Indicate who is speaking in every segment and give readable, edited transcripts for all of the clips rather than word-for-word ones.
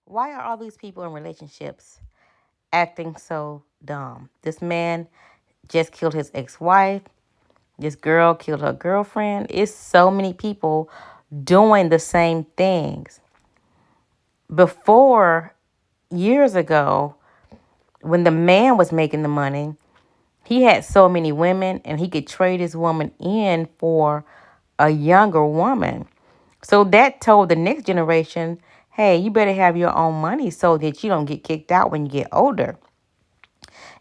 Speaker 1: Why are all these people in relationships acting so dumb? This man just killed his ex-wife. This girl killed her girlfriend. It's so many people doing the same things. Before, years ago, when the man was making the money, he had so many women and he could trade his woman in for a younger woman. So that told the next generation, hey, you better have your own money so that you don't get kicked out when you get older.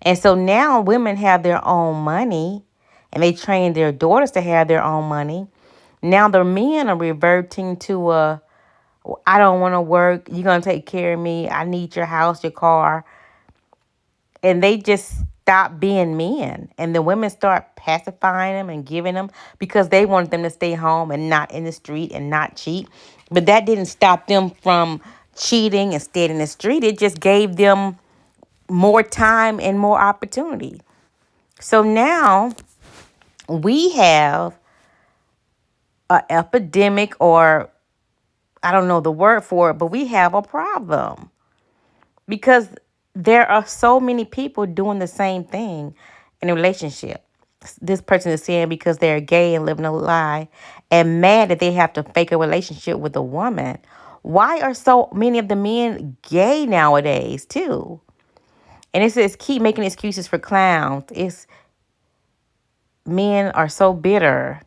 Speaker 1: And so now women have their own money and they train their daughters to have their own money. Now the men are reverting to I don't want to work. You're going to take care of me. I need your house, your car. And they just stop being men. And the women start pacifying them and giving them because they wanted them to stay home and not in the street and not cheat. But that didn't stop them from cheating and staying in the street. It just gave them more time and more opportunity. So now we have an epidemic, or I don't know the word for it, but we have a problem because there are so many people doing the same thing in a relationship. This person is saying because they're gay and living a lie and mad that they have to fake a relationship with a woman. Why are so many of the men gay nowadays too? And it says keep making excuses for clowns. It's men are so bitter.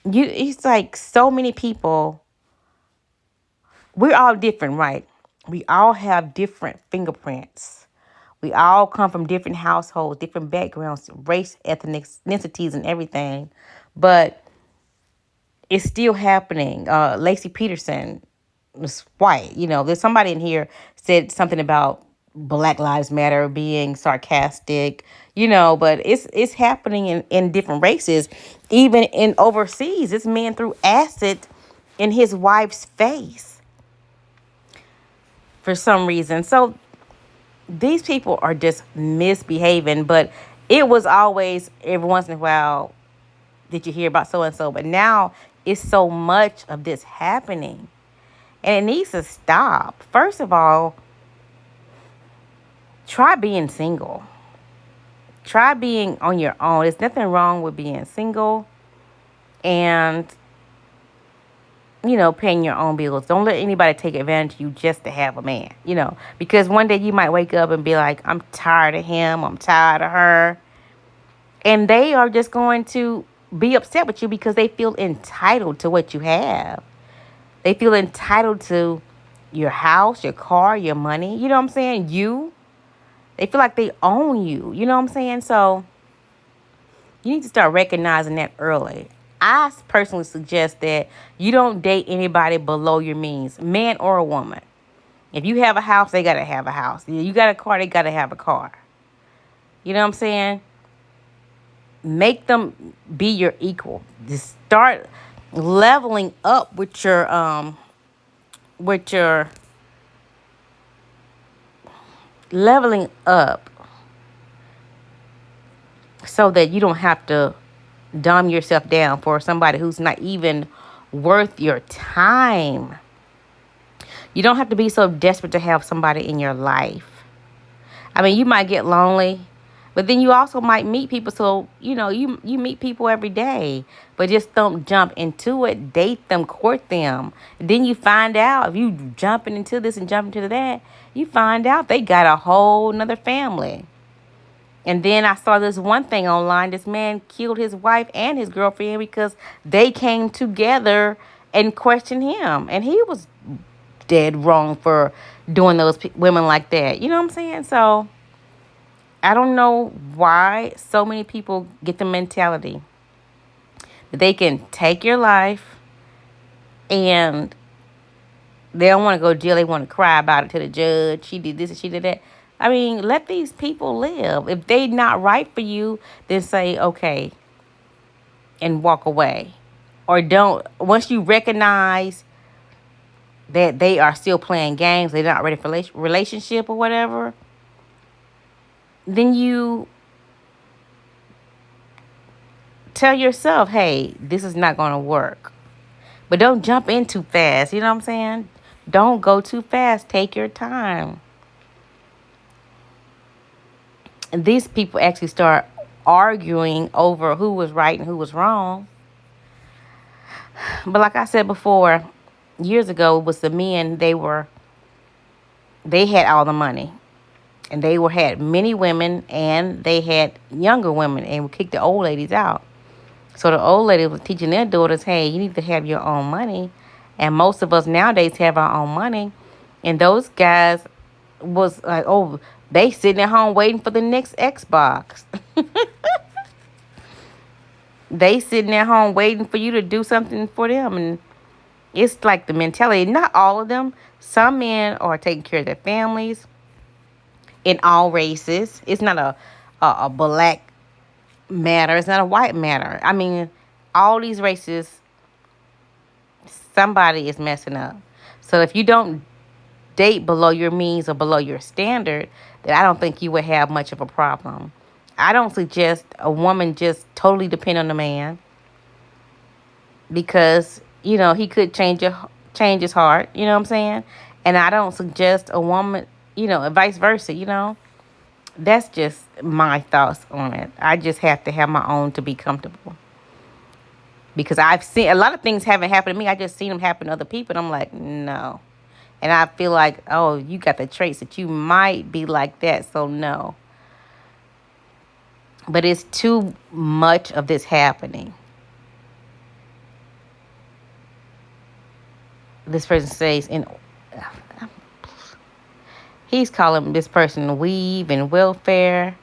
Speaker 1: It's like so many people. We're all different, right? We all have different fingerprints. We all come from different households, different backgrounds, race, ethnicities, and everything. But it's still happening. Lacey Peterson was white. There's somebody in here said something about Black Lives Matter being sarcastic, but it's happening in different races. Even in overseas, this man threw acid in his wife's face for some reason. So these people are just misbehaving, but it was always every once in a while did you hear about so and so, but now it's so much of this happening and it needs to stop. First of all, try being single. Try being on your own. There's nothing wrong with being single and paying your own bills. Don't let anybody take advantage of you just to have a man, because one day you might wake up and be like, I'm tired of him, I'm tired of her. And they are just going to be upset with you because they feel entitled to what you have. They feel entitled to your house, your car, your money. You know what I'm saying? They feel like they own you. You know what I'm saying? So you need to start recognizing that early. I personally suggest that you don't date anybody below your means, man or a woman. If you have a house, they got to have a house. You got a car, they got to have a car. You know what I'm saying? Make them be your equal. Just start leveling up with your leveling up so that you don't have to dumb yourself down for somebody who's not even worth your time. You don't have to be so desperate to have somebody in your life. I mean, you might get lonely, but then you also might meet people. So, you meet people every day, but just don't jump into it. Date them, court them. Then you find out if you jumping into this and jumping into that, you find out they got a whole nother family. And then I saw this one thing online. This man killed his wife and his girlfriend because they came together and questioned him. And he was dead wrong for doing those women like that. You know what I'm saying? So I don't know why so many people get the mentality that they can take your life and they don't want to go to jail. They want to cry about it to the judge. She did this and she did that. I mean, let these people live. If they not right for you, then say, okay, and walk away. Or don't, once you recognize that they are still playing games, they're not ready for relationship or whatever, then you tell yourself, hey, this is not going to work. But don't jump in too fast. You know what I'm saying? Don't go too fast. Take your time. And these people actually start arguing over who was right and who was wrong. But like I said before, years ago, it was the men. They had all the money. And they had many women, and they had younger women, and would kick the old ladies out. So the old lady was teaching their daughters, hey, you need to have your own money. And most of us nowadays have our own money. And those guys was like, oh, they sitting at home waiting for the next Xbox. They sitting at home waiting for you to do something for them. And it's like the mentality. Not all of them. Some men are taking care of their families in all races. It's not a black matter. It's not a white matter. I mean, all these races, somebody is messing up. So if you don't date below your means or below your standard, then I don't think you would have much of a problem. I don't suggest a woman just totally depend on the man, because he could change his heart. You know what I'm saying? And I don't suggest a woman, vice versa. That's just my thoughts on it. I just have to have my own to be comfortable. Because I've seen a lot of things haven't happened to me. I just seen them happen to other people. And I'm like, no. And I feel like, oh, you got the traits that you might be like that. So no. But it's too much of this happening. This person says, he's calling this person weave and welfare.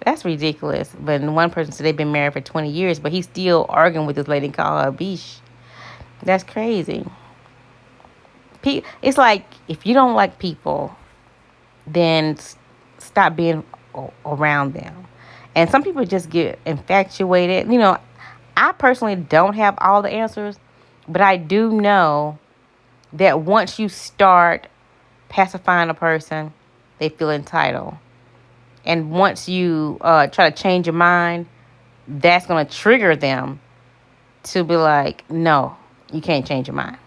Speaker 1: That's ridiculous. But one person said they've been married for 20 years, but he's still arguing with this lady and call her a biche. That's crazy. It's like, if you don't like people, then stop being around them. And some people just get infatuated. I personally don't have all the answers, but I do know that once you start pacifying a person, they feel entitled. And once you try to change your mind, that's going to trigger them to be like, no, you can't change your mind.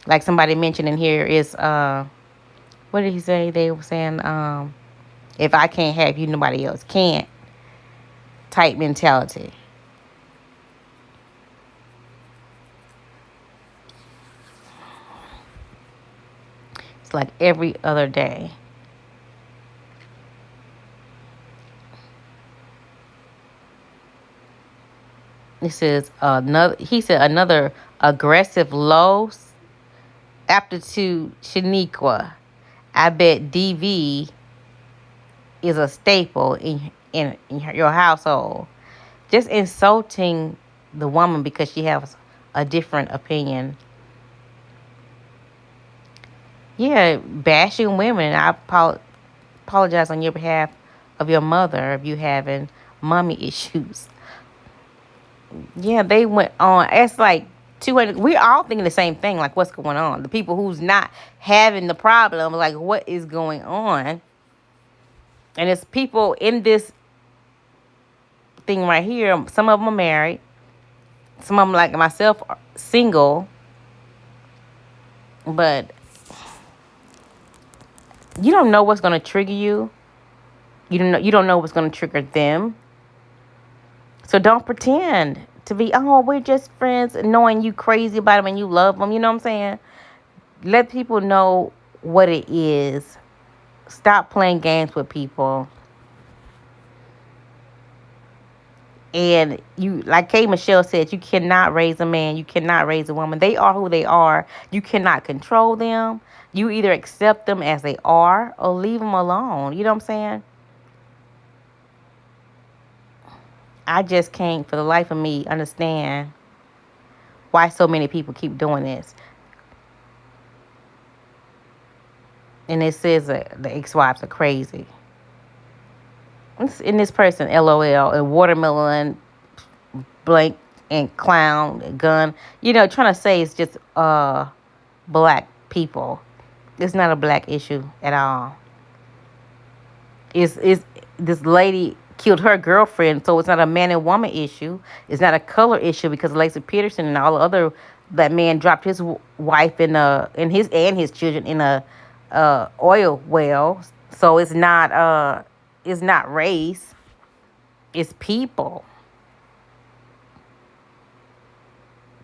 Speaker 1: Like somebody mentioned in here is, what did he say? They were saying, if I can't have you, nobody else can't. Type mentality. It's like every other day. This is another aggressive low aptitude Shaniqua. I bet DV is a staple in your household. Just insulting the woman because she has a different opinion. Yeah, bashing women. I apologize on your behalf of your mother if you having mommy issues. Yeah, they went on. It's like 200. We're all thinking the same thing. Like, what's going on? The people who's not having the problem, like, what is going on? And it's people in this thing right here. Some of them are married. Some of them, like myself, are single. But you don't know what's going to trigger you. You don't know what's going to trigger them. So don't pretend to be, oh, we're just friends, knowing you crazy about them and you love them. You know what I'm saying? Let people know what it is. Stop playing games with people. And you, like K. Michelle said, you cannot raise a man. You cannot raise a woman. They are who they are. You cannot control them. You either accept them as they are or leave them alone. You know what I'm saying? I just can't, for the life of me, understand why so many people keep doing this. And it says that the ex-wives are crazy. And this person, LOL, and watermelon, blank, and clown, and gun. Trying to say it's just black people. It's not a black issue at all. It's this lady killed her girlfriend, so it's not a man and woman issue. It's not a color issue because Lacey Peterson and all the other that man dropped his wife in his children in a oil well. So it's not race, it's people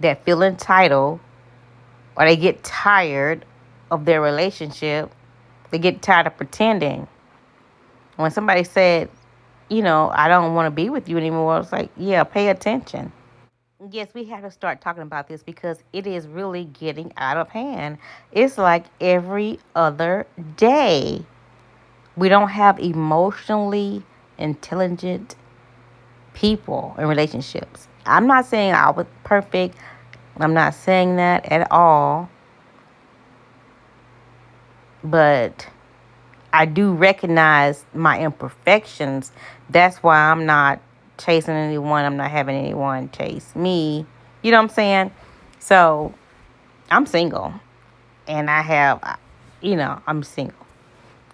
Speaker 1: that feel entitled, or they get tired of their relationship. They get tired of pretending. When somebody said, I don't want to be with you anymore, it's like, yeah, pay attention. Yes, we have to start talking about this because it is really getting out of hand. It's like every other day. We don't have emotionally intelligent people in relationships. I'm not saying I was perfect. I'm not saying that at all. But I do recognize my imperfections. That's why I'm not chasing anyone. I'm not having anyone chase me. You know what I'm saying? So I'm single. And I'm single.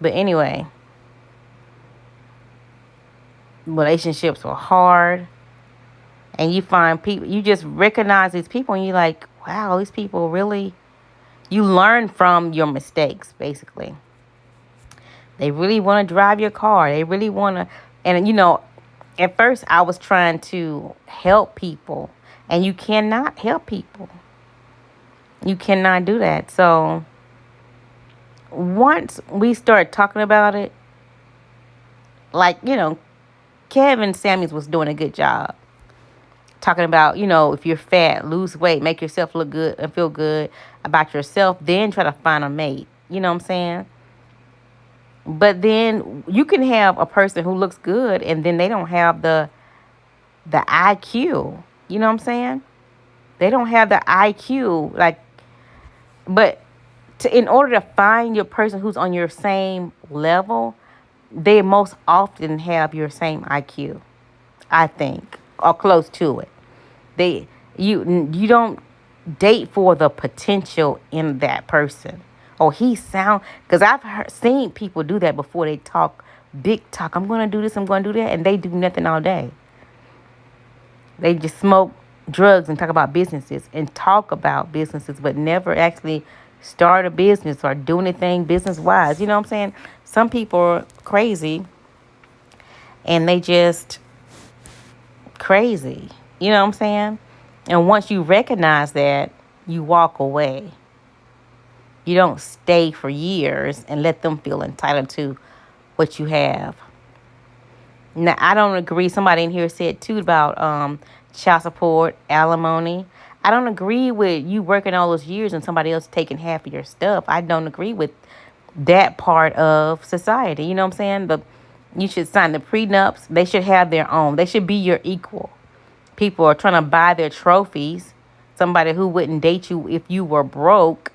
Speaker 1: But anyway, relationships are hard. And you find people, you just recognize these people and you're like, wow, these people really, you learn from your mistakes, basically. They really want to drive your car. They really want to, and at first I was trying to help people, and you cannot help people. You cannot do that. So once we start talking about it, like, Kevin Samuels was doing a good job talking about, if you're fat, lose weight, make yourself look good and feel good about yourself, then try to find a mate. You know what I'm saying? But then you can have a person who looks good and then they don't have the IQ. You know what I'm saying? They don't have the IQ. But in order to find your person who's on your same level, they most often have your same IQ, I think, or close to it. You don't date for the potential in that person. Or because seen people do that before. They talk big talk. I'm going to do this, I'm going to do that. And they do nothing all day. They just smoke drugs and talk about businesses but never actually start a business or do anything business wise. You know what I'm saying? Some people are crazy and they just crazy. You know what I'm saying? And once you recognize that, you walk away. You don't stay for years and let them feel entitled to what you have. Now, I don't agree. Somebody in here said, too, about child support, alimony. I don't agree with you working all those years and somebody else taking half of your stuff. I don't agree with that part of society. You know what I'm saying? You should sign the prenups. They should have their own. They should be your equal. People are trying to buy their trophies. Somebody who wouldn't date you if you were broke.